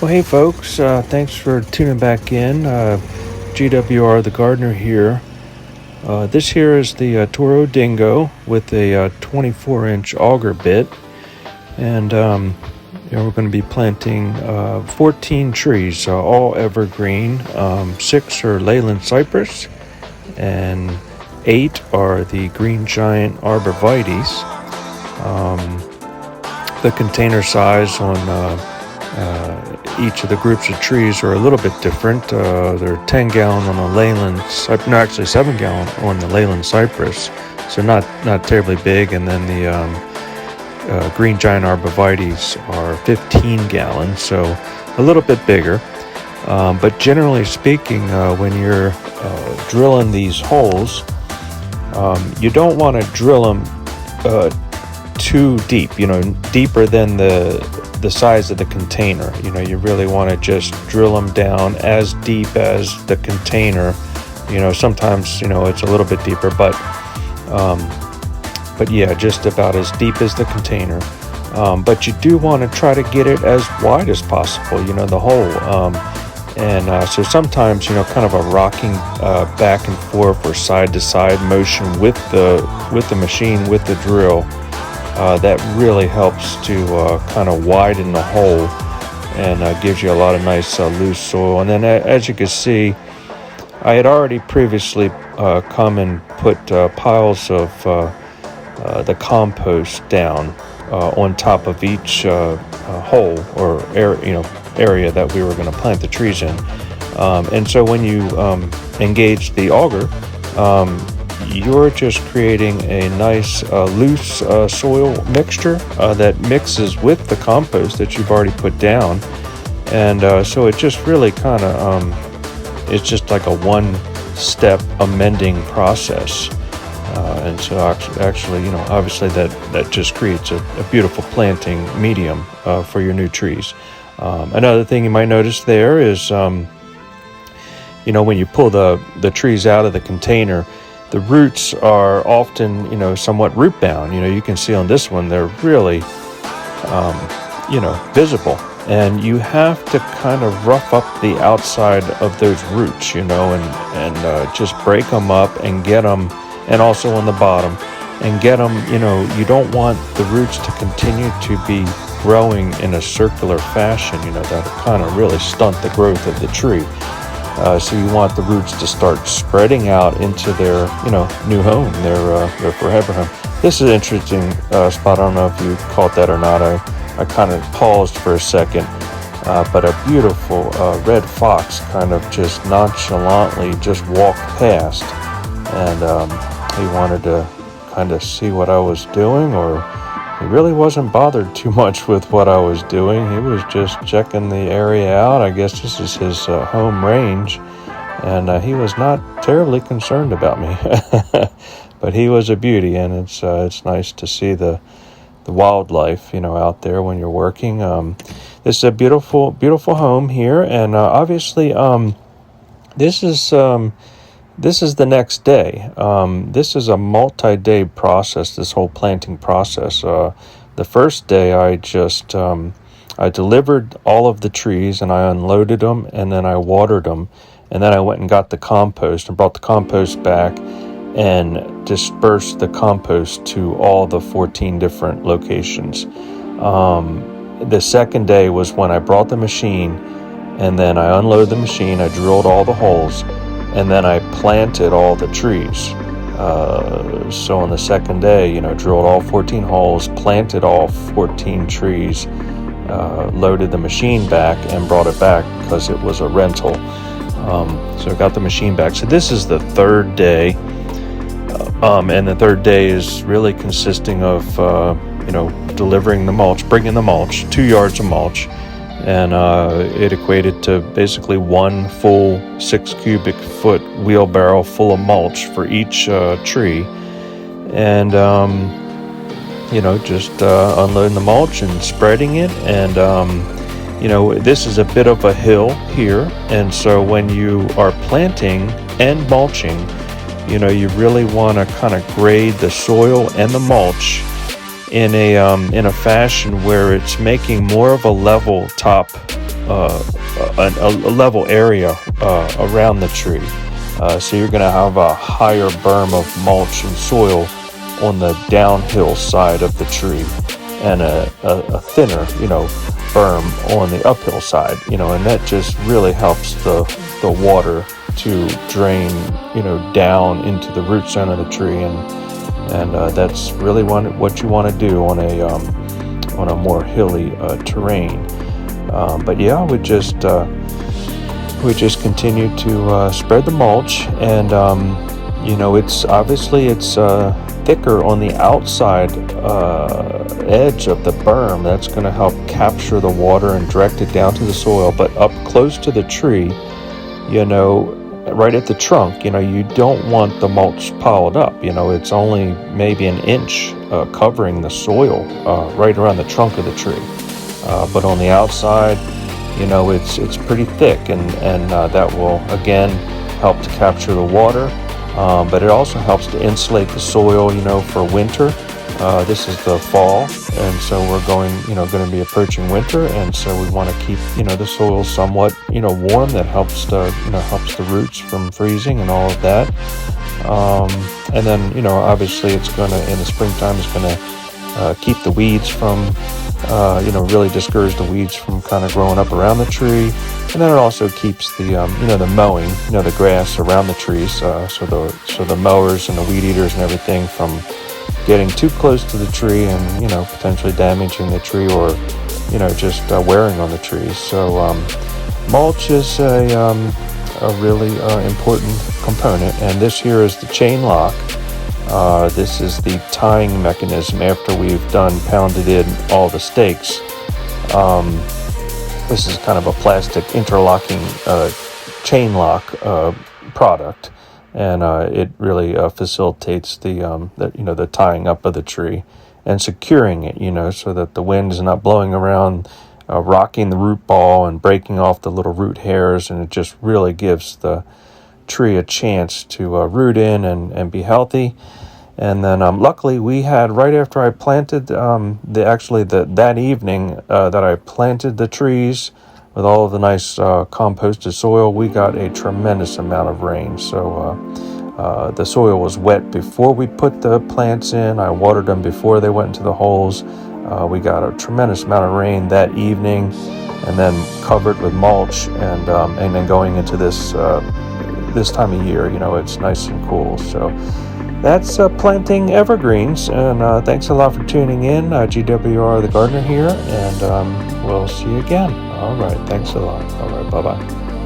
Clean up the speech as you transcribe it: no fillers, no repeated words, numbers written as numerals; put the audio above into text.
Well, hey folks, thanks for tuning back in. GWR the Gardener here. This here is the Toro Dingo with a 24-inch auger bit, and we're going to be planting 14 trees, all evergreen. 6 are Leyland cypress, and 8 are the green giant arborvitaes. The container size on each of the groups of trees are a little bit different. They're 10 gallon on the Leyland, no, actually 7 gallon on the Leyland cypress, so not terribly big. And then the green giant arborvitaes are 15 gallons, so a little bit bigger. But generally speaking, when you're drilling these holes, you don't want to drill them too deep, deeper than the size of the container. You really want to just drill them down as deep as the container. Sometimes it's a little bit deeper, but yeah, just about as deep as the container. But you do want to try to get it as wide as possible, the hole. So sometimes kind of a rocking back and forth or side to side motion with the machine, with the drill, that really helps to kind of widen the hole and gives you a lot of nice loose soil. And then as you can see, I had already previously come and put piles of the compost down on top of each hole or area that we were going to plant the trees in. And so when you engage the auger, you're just creating a nice loose soil mixture that mixes with the compost that you've already put down. And so it just really kind of, it's just like a one-step amending process. And so actually, obviously that just creates a beautiful planting medium for your new trees. Another thing you might notice there is, when you pull the trees out of the container, the roots are often, somewhat root bound. You can see on this one, they're really, visible. And you have to kind of rough up the outside of those roots, and just break them up and get them, and also on the bottom, and get them, you don't want the roots to continue to be growing in a circular fashion, that'll kind of really stunt the growth of the tree. So you want the roots to start spreading out into their, new home, their forever home. This is an interesting spot. I don't know if you caught that or not. I kind of paused for a second, but a beautiful red fox kind of just nonchalantly just walked past, and he wanted to kind of see what I was doing, or he really wasn't bothered too much with what I was doing. He was just checking the area out. I guess this is his home range, and he was not terribly concerned about me. But he was a beauty, and it's nice to see the wildlife, out there when you're working. This is a beautiful, beautiful home here, and obviously, this is the next day. This is a multi-day process, this whole planting process. The first day I just, I delivered all of the trees and I unloaded them, and then I watered them, and then I went and got the compost and brought the compost back and dispersed the compost to all the 14 different locations. The second day was when I brought the machine, and then I unloaded the machine, I drilled all the holes, and then I planted all the trees. So on the second day, drilled all 14 holes, planted all 14 trees, loaded the machine back and brought it back because it was a rental. So I got the machine back. So this is the third day. And the third day is really consisting of, delivering the mulch, bringing the mulch, 2 yards of mulch. And it equated to basically one full 6 cubic foot wheelbarrow full of mulch for each tree. And, just unloading the mulch and spreading it. And, this is a bit of a hill here. And so when you are planting and mulching, you really want to kind of grade the soil and the mulch in a fashion where it's making more of a level top a level area around the tree. So you're going to have a higher berm of mulch and soil on the downhill side of the tree, and a thinner, berm on the uphill side, and that just really helps the water to drain, down into the root zone of the tree, and that's really what you want to do on a more hilly terrain. But yeah, we just continue to spread the mulch, and it's thicker on the outside edge of the berm. That's going to help capture the water and direct it down to the soil. But up close to the tree, right at the trunk, you don't want the mulch piled up. It's only maybe an inch covering the soil right around the trunk of the tree. But on the outside, it's pretty thick, and that will again help to capture the water. But it also helps to insulate the soil, for winter. This is the fall, and so we're going to be approaching winter, and so we want to keep, the soil somewhat, warm. That helps helps the roots from freezing and all of that. And then, obviously it's going to, in the springtime, it's going to keep the weeds from, really discourage the weeds from kind of growing up around the tree. And then it also keeps the, the mowing, the grass around the trees, so the mowers and the weed eaters and everything from getting too close to the tree and, potentially damaging the tree, or, just wearing on the trees. So mulch is a really important component. And this here is the chain lock. This is the tying mechanism after we've pounded in all the stakes. This is kind of a plastic interlocking chain lock product, and it really facilitates the tying up of the tree and securing it, so that the wind is not blowing around, rocking the root ball and breaking off the little root hairs, and it just really gives the tree a chance to root in and be healthy. And then luckily we had, right after I planted, that evening that I planted the trees with all of the nice composted soil, we got a tremendous amount of rain. So the soil was wet before we put the plants in. I watered them before they went into the holes. We got a tremendous amount of rain that evening, and then covered with mulch, and then going into this time of year, it's nice and cool. So that's planting evergreens, and thanks a lot for tuning in. GWR the Gardener here, and we'll see you again. All right, thanks a lot. All right, bye-bye.